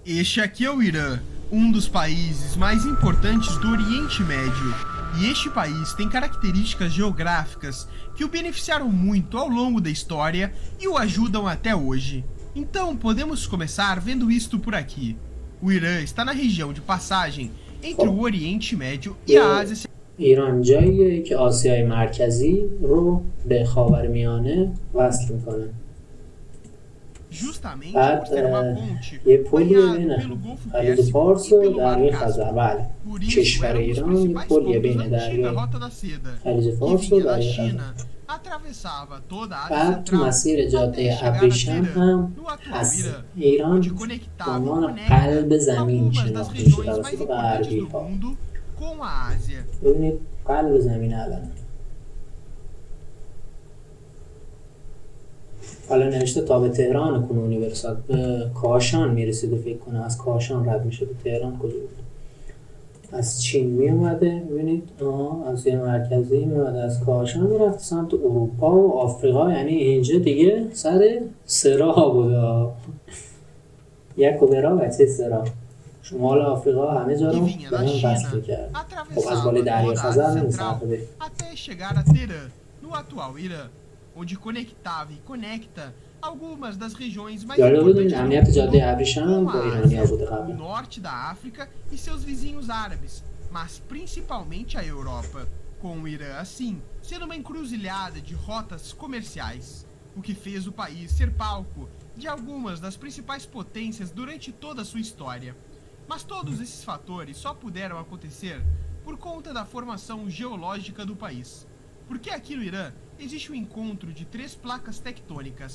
Este aqui é o Irã, um dos países mais importantes do Oriente Médio. E este país tem características geográficas que o beneficiaram muito ao longo da história e o ajudam até hoje. Então podemos começar vendo isto por aqui. O Irã está na região de passagem entre o Oriente Médio e a Ásia. ایران جاییه که آسیای مرکزی رو به خاورمیانه وصل میکنه. Justamente بعد por ser uma ponte یه پلیه banhado بین pelo Golfo خلیج Pérsico فارس e و pelo Mar دریای Cáspio. خزر. بله، Por isso کشور era um dos ایران یه principais پلیه pontos بین da antiga دریای Rota da Seda, خلیج que فارس و vinha da دریای خزر. China, atravessava toda a Ásia بعد تو Central مسیر até جاده chegar a ابریشم Teherã, هم no atual هست. Irã, ایران onde به conectava e عنوان conecta قلب زمین algumas das شناخته میشه regiões mais توسط importantes غربی do ها. mundo com a Ásia. ببینید قلب زمین الان. حالا نوشته تا به تهران کنونی برسد، به کاشان میرسید و فکر کنه از کاشان رد میشه به تهران. کجا بود؟ از چین می اومده، ببینید از یه مرکزی می اومده، از کاشان میرفت سمت اروپا و آفریقا. یعنی اینجا دیگه سر سرا بوده، یک کوبرا بچه سرا. شمال آفریقا همه جا رو به هم وصل کرد. خب از بالای دریای خزر نمی‌صرفه بریم. Até chegar a Teherã, no atual Irã, onde conectava e conecta algumas das regiões mais جالب importantes بدونید do امنیت جاده mundo ابریشم com با a ایرانی‌ها Ásia, بوده o قبلا. norte da África e seus vizinhos árabes, mas principalmente a Europa, com o Irã assim, sendo uma encruzilhada de rotas comerciais, o que fez o país ser palco de algumas das principais potências durante toda a sua história. Mas todos esses fatores só puderam acontecer por conta da formação geológica do país. Porque aqui no Irã existe o encontro de três placas tectônicas: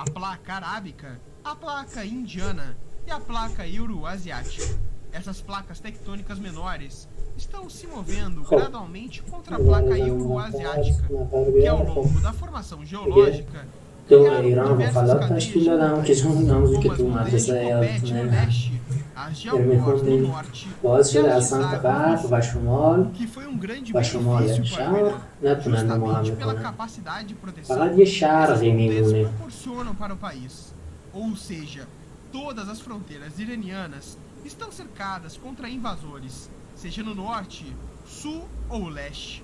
a placa arábica, a placa indiana e a placa euroasiática. Essas placas tectônicas menores estão se movendo gradualmente contra a placa euroasiática, que ao longo da formação geológica دو criaram ایران diversas مخالف cadeias تشکیل de دادم که چون montanhas, نموزی که como as تو montanhas de مدرسه Topete no یادتونه leste, as de Alborz no میخوندیم norte باعث e شده as از de سمت Zagros no غرب و sul, شمال que foi grande و شمال benefício para o شرق Irã, نتونن نمو justamente pela کنن. capacidade de proteção فقط que یه essas شرقی montanhas میمونه. proporcionam para o país. Ou seja, todas as fronteiras iranianas estão cercadas contra invasores, seja no norte, sul ou leste.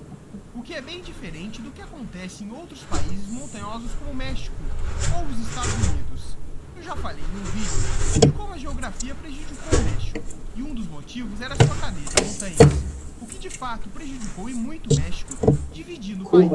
O que é bem diferente do que acontece em outros países montanhosos como o México ou os Estados Unidos. Eu já falei em um vídeo de como a geografia prejudicou o México, e um dos motivos era sua cadeia de montanhas, o que de fato prejudicou e muito o México, dividindo o país.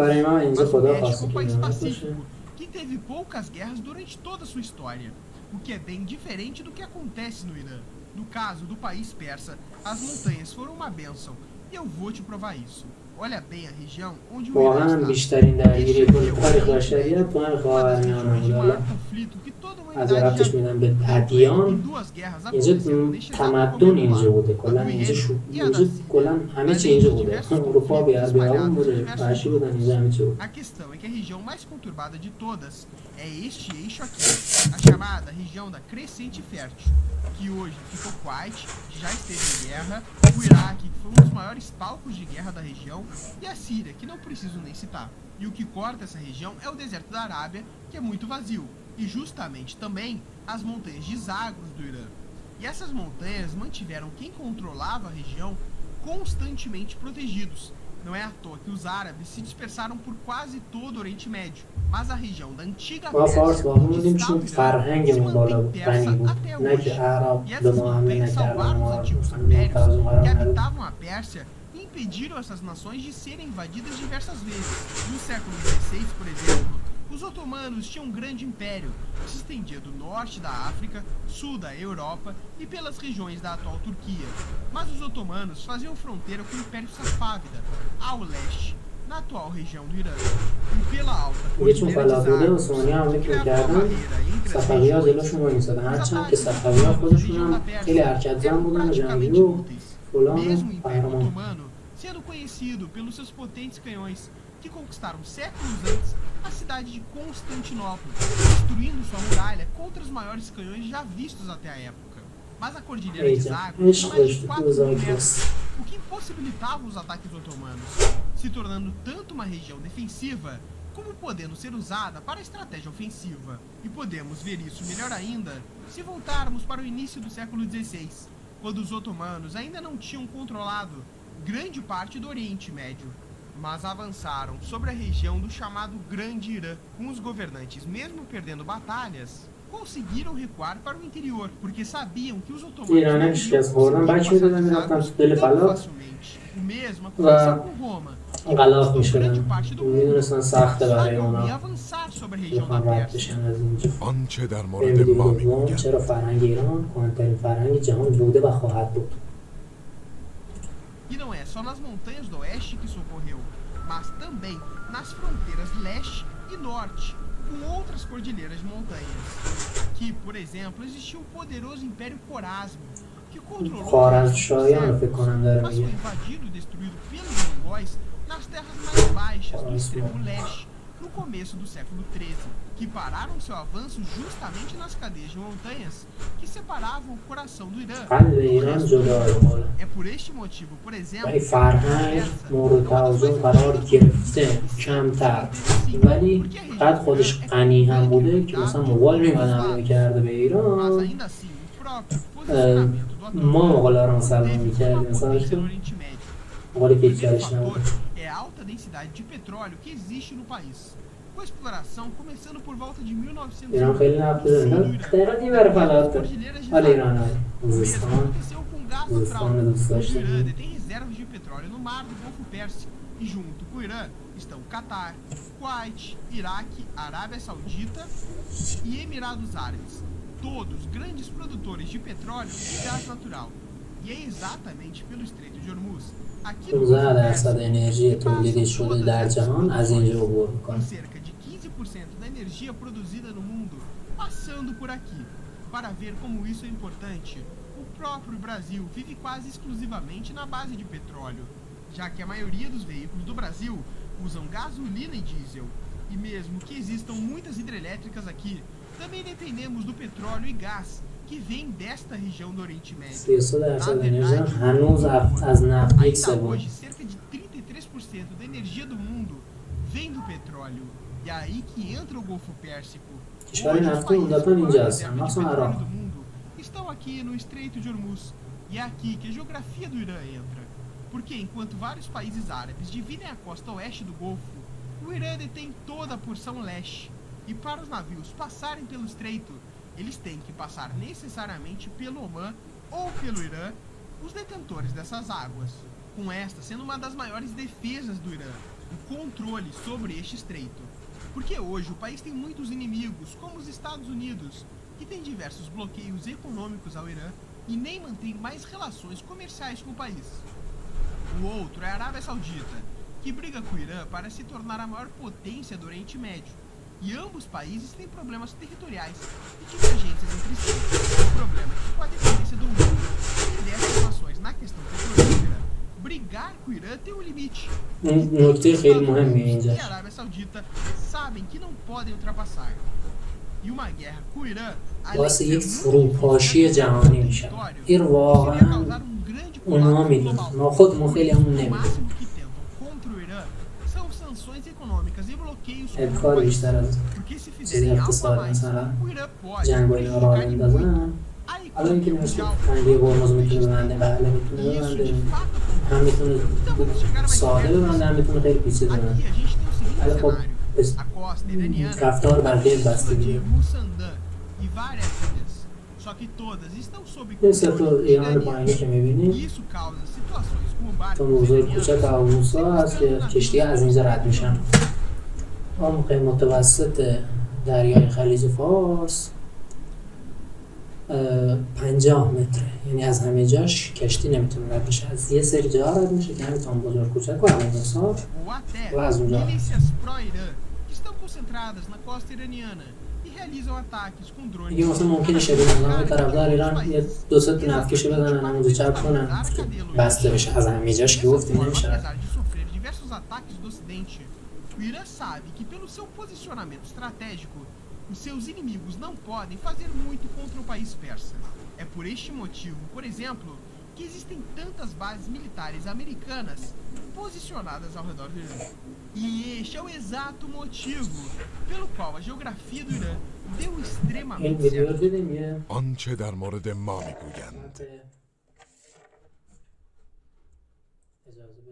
Mas o México é um país pacífico, que teve poucas guerras durante toda a sua história, o que é bem diferente do que acontece no Irã. No caso do país persa, as montanhas foram uma bênção, e eu vou te provar isso. Olha bem a região onde o Irã واقعا está. بیشترین درگیری Este کل é o تاریخ Oriente بشریت Médio, تو همین uma das خاورمیانه regiões de بوده. maior حالا conflito que toda a از humanidade já ربطش viu. میدم به Tanto é que هدیان. tem duas guerras اینجا acontecendo neste exato تمدن momento اینجا lá, بوده، a کلا do اینجا Iêmen e a اینجا da Síria, کلا همه چی além اینجا de بوده. diversos اروپا conflitos بی‌آبی‌ها espalhados em بوده، diversos وحشی بودن، grupos. اینجا همه چی بود. A questão é que a região mais conturbada de todas é este eixo aqui, a chamada região da Crescente Fértil, que hoje ficou Kuwait, que já esteve em guerra, o Iraque, que foi um dos maiores palcos de guerra da região, e a Síria, que não preciso nem citar. E o que corta essa região é o deserto da Arábia, que é muito vazio, e justamente também as montanhas de Zagros do Irã. E essas montanhas mantiveram quem controlava a região constantemente protegidos. Não é à toa que os árabes se dispersaram por quase todo o Oriente Médio, mas a região da antiga ما فارس Pérsia, باقی onde موندیم está چون o Irã, se فرهنگمون بالا mantém بود، غنی persa بود. até نه hoje. که اعراب E به essas ما حمله montanhas نکردن، salvaram os ما antigos مثلا impérios منتظم قرار que ندادن. habitavam a Pérsia e impediram essas nações de serem invadidas diversas vezes. No século XVI, por exemplo, os otomanos tinham um grande império que se estendia do norte da África, sul da Europa e pelas regiões da atual Turquia. Mas os otomanos faziam fronteira com o Império Safávida, ao leste, na atual região do Irã. E pela alta دیگه چون cordilheira de بلد بوده Zagros, عثمانی حمله que که criava uma میکردن barreira entre as صفوی ها regiões, جلوشون وایمیستادن. os هرچند که ataques صفوی ها otomanos da خودشون região da هم خیلی Pérsia حرکت زن eram بودن و جنگی praticamente و inúteis. فلان و Mesmo o Império قهرمان. Otomano sendo conhecido pelos seus potentes canhões que conquistaram séculos antes a cidade de Constantinopla, destruindo sua muralha contra os maiores canhões já vistos até a época. Mas a cordilheira de Zagros tinha mais de 4.000 metros, o que impossibilitava os ataques otomanos, se tornando tanto uma região defensiva como podendo ser usada para a estratégia ofensiva. E podemos ver isso melhor ainda se voltarmos para o início do século XVI, quando os otomanos ainda não tinham controlado grande parte do Oriente Médio, mas avançaram sobre a região do chamado Grande Irã. Com os governantes, mesmo perdendo batalhas, conseguiram recuar para o interior, porque sabiam que os otomanos ایران não شکست iriam خوردن conseguir بچه میدادن passar میرفتن as تو دل águas tão فلات facilmente. O mesmo aconteceu com Roma, que غلاف conquistou grande میشدن parte do mundo, میدونستن سخته برای sabiam اونا avançar sobre a região da بخوان رد Pérsia. بشن از اینجا. آنچه در بریم مورد ویدیو ما دوم میگوید چرا فرهنگ ایران کهن‌ترین فرهنگ جهان بوده و خواهد بود. E não é só nas montanhas do oeste que isso ocorreu, mas também nas fronteiras leste e norte, com outras cordilheiras de montanhas. Que, por exemplo, existia o poderoso Império Corásmio, que controlou خوارزمشاهیان فکر کنم داره mas foi میگه. invadido e destruído pelos mongóis nas terras mais baixas do extremo leste, no começo do século XIII, que pararam seu avanço justamente nas cadeias de montanhas que separavam o coração do Irã. قلب ایران جدای بالا É por este motivo, por exemplo, ولی فرهنگ مورد توازن قرار گرفته کمتر، ولی قد خودش غنی هم بوده که مثلا مغول میمدن حمله کرده به mas ایران، ainda assim, o próprio posicionamento do ما Otomano مغولا رو مسلمان teve uma میکردیم مثلا potência no که Oriente Médio. مغولی O که primeiro کارش fator نبوده. é a alta densidade de petróleo que existe no país, com a exploração começando por volta de ایران خیلی 1900. نفت داره، دقیقا این بر فلات داره. ولی ایران های O mesmo خوزستان aconteceu com o gás natural, خوزستان دوست onde o Irã داشتم. detém reservas de petróleo no mar do Golfo Pérsico, e junto com o Irã estão Catar, Kuwait, Iraque, Arábia Saudita e Emirados Árabes, todos grandes produtores de petróleo e gás natural. E é exatamente pelo Estreito de Hormuz, aqui no Golfo 15% Pérsico, انرژی que تولیدی passam شده todas در essas جهان از اینجا عبور produções, میکنه. com cerca de 15% da energia produzida no mundo passando por aqui. Para ver como isso é importante, o próprio Brasil vive quase exclusivamente na base de petróleo, já que a maioria dos veículos do Brasil usam gasolina e diesel. E mesmo que existam muitas hidrelétricas aqui, também dependemos do petróleo e gás que vem desta região do Oriente Médio. 33% Na انرژی verdade, هنوز از نفت یک ainda سوم. hoje, cerca de 33% da energia do mundo vem do petróleo. E é aí que entra o Golfo Pérsico. کشور Hoje, os نفتی países عمدتا com maior اینجا هستن، reserva de مخصوصا petróleo عراق. do mundo estão aqui no Estreito de Hormuz. E é aqui que a geografia do Irã entra. Porque enquanto vários países árabes dividem a costa oeste do Golfo, o Irã detém toda a porção leste. E para os navios passarem pelo estreito, eles têm que passar necessariamente pelo Omã ou pelo Irã, os detentores dessas águas. Com esta sendo uma das maiores defesas do Irã, o controle sobre este estreito. Porque hoje o país tem muitos inimigos, como os Estados Unidos, que tem diversos bloqueios econômicos ao Irã e nem mantém mais relações comerciais com o país. O outro é a Arábia Saudita, que briga com o Irã para se tornar a maior potência do Oriente Médio. E ambos países têm problemas territoriais e divergências entre si. O problema é que com a dependência do mundo e dessas nações na questão petrolífera, brigar com o Irã tem um limite. نکته خیلی مهمی E اینجاش. a Arábia Saudita sabem que não podem ultrapassar. E uma guerra com o Irã, além de واسه ser یک muito فروپاشی difícil جهانی میشه. território, این poderia واقعا causar um grande اونها colapso میدونن، global. ما خودمون خیلی همون O نمیدونیم. máximo que tentam contra o Irã são sanções econômicas e bloqueios contra o کار país. بیشتر از Porque se چیزی fizerem algo a اقتصاد mais, مثلا o Irã pode جنگ با اینا راه prejudicar e muito بندازن. a حالا اینکه economia نوشته mundial. تنگه قرمز میتونه ببنده، بله میتونه E isso de ببنده، fato هم acontece. میتونه Então vamos chegar a mais ساده perto ببنده، هم disso. میتونه خیلی پیچیده Aqui ببنده. a gente tem o seguinte ولی خب cenário. A costa iraniana رفتار بقیه é de بستگی Musandã e várias ilhas. Só que todas estão sob این سطح controle ایران iraniano. پایینی که E میبینی isso causa situações como تا barcos موضوع iranianos کوچک آموسا هست که کشتی از اینجا رد میشن. عمق متوسط دریای خلیج فارس 50 متره، یعنی از همه جاش کشتی نمیتونه رد بشه، از یه سری جا رد میشه که همین تا اون بزرگ کوچک و همونسا ou até Vazam já. milícias pró-Irã que estão concentradas na costa iraniana e realizam ataques com drones. دیگه مثلا ممکنه شبیه نظام طرفدار ایران یه دو سه تا نفتکشی بزنن همونجا چپ کنن که بسته بشه، از همه جاش که Dessa گفتی forma, نمیشه. apesar de sofrer diversos ataques do Ocidente, o Irã sabe que pelo seu posicionamento estratégico, os seus inimigos não podem fazer muito contra o país persa. É por este motivo, por exemplo, que existem tantas bases militares americanas posicionadas ao redor do Irã. E este é o exato motivo pelo qual a geografia do Irã deu این extremamente ویدیو رو certo. دیدیم یه آنچه در مورد ما میگویند اجازه